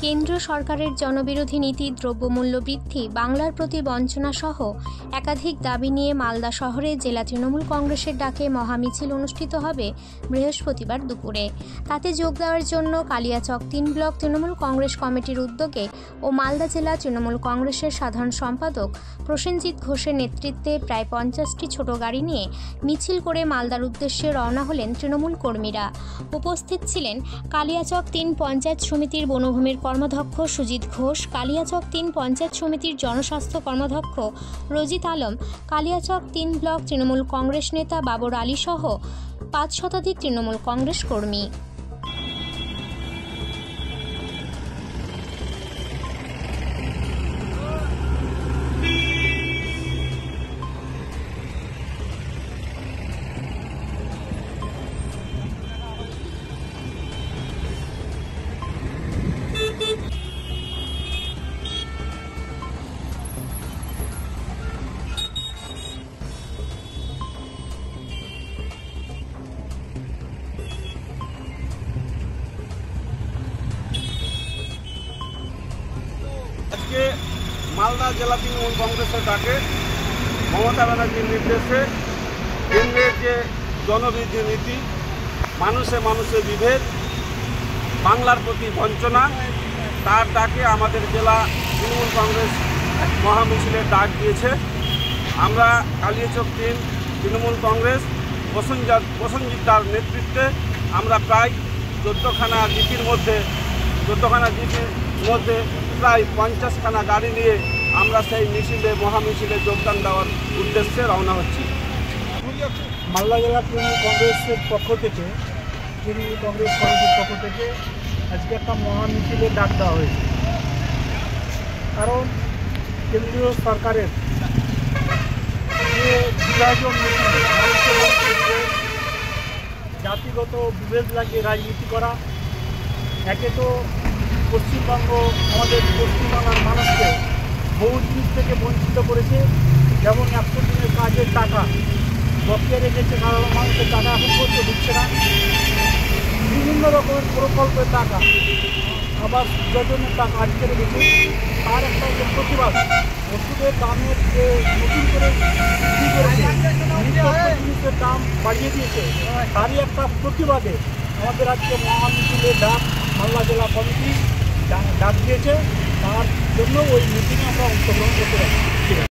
কেন্দ্র সরকারের জনবিরোধী নীতি, দ্রব্যমূল্য বৃদ্ধি, বাংলার প্রতি বঞ্চনা সহ একাধিক দাবি নিয়ে মালদা শহরে জেলা তৃণমূল কংগ্রেসের ডাকে মহামিছিল অনুষ্ঠিত হবে বৃহস্পতিবার দুপুরে। তাতে যোগ দেওয়ার জন্য কালিয়াচক ৩ ব্লক তৃণমূল কংগ্রেস কমিটির উদ্যোগে ও মালদা জেলা তৃণমূল কংগ্রেসের সাধারণ সম্পাদক প্রসেনজিৎ ঘোষের নেতৃত্বে প্রায় ৫০টি ছোট গাড়ি নিয়ে মিছিল করে মালদার উদ্দেশ্যে রওনা হলেন তৃণমূল কর্মীরা। উপস্থিত ছিলেন কালিয়াচক ৩ পঞ্চায়েত সমিতির বনভূমির কর্মাধ্যক্ষ সুজিত ঘোষ, কালিয়াচক ৩ পঞ্চায়েত সমিতির জনস্বাস্থ্য কর্মাধ্যক্ষ রজিত আলম, কালিয়াচক ৩ ব্লক তৃণমূল কংগ্রেস নেতা বাবর আলী সহ ৫ শতাধিক তৃণমূল কংগ্রেস কর্মী। আজকে মালদা জেলা তৃণমূল কংগ্রেসের ডাকে মমতা ব্যানার্জির নির্দেশে কেন্দ্রের যে জনবিরোধী নীতি, মানুষে মানুষে বিভেদ, বাংলার প্রতি বঞ্চনা, তার ডাকে আমাদের জেলা তৃণমূল কংগ্রেস মহামিছিলের ডাক দিয়েছে। আমরা কালিয়াচক ৩ তৃণমূল কংগ্রেস প্রসেনজিৎ দার নেতৃত্বে আমরা প্রায় 14খানা জিপির মধ্যে প্রায় 50খানা গাড়ি নিয়ে আমরা সেই মহামিছিলে যোগদান দেওয়ার উদ্দেশ্যে রওনা হচ্ছি। মালদা জেলা তৃণমূল কংগ্রেসের পক্ষ থেকে, তৃণমূল কংগ্রেস কমিটির পক্ষ থেকে আজকে একটা মহামিছিলের ডাক দেওয়া হয়েছে। কারণ কেন্দ্রীয় সরকারের যে বিভাজন নীতি, জাতিগত বিভেদ লাগিয়ে রাজনীতি করা, একে তো পশ্চিমবঙ্গ আমাদের পশ্চিমবাংলার মানুষকে বহু জিনিস থেকে বঞ্চিত করেছে। যেমন 100 দিনের কাজের টাকা বকেয়া রেখেছে, সাধারণ মানুষের টাকা এখন করতে দিচ্ছে না। বিভিন্ন রকমের প্রকল্পের টাকা, আবার যোজনের টাকা আটকে রেখেছে। তার একটা যে প্রতিবাদ, ওষুধের দামের যে নতুন করে বৃদ্ধি করেছে, জিনিসের দাম বাড়িয়ে দিয়েছে, তারই একটা প্রতিবাদে আমাদের আজকে মহামিছিলের ডাক মালদা জেলা কমিটি ডাক দিয়েছে। তার জন্য ওই মিটিংয়ে আমরা অংশগ্রহণ করতে পারি।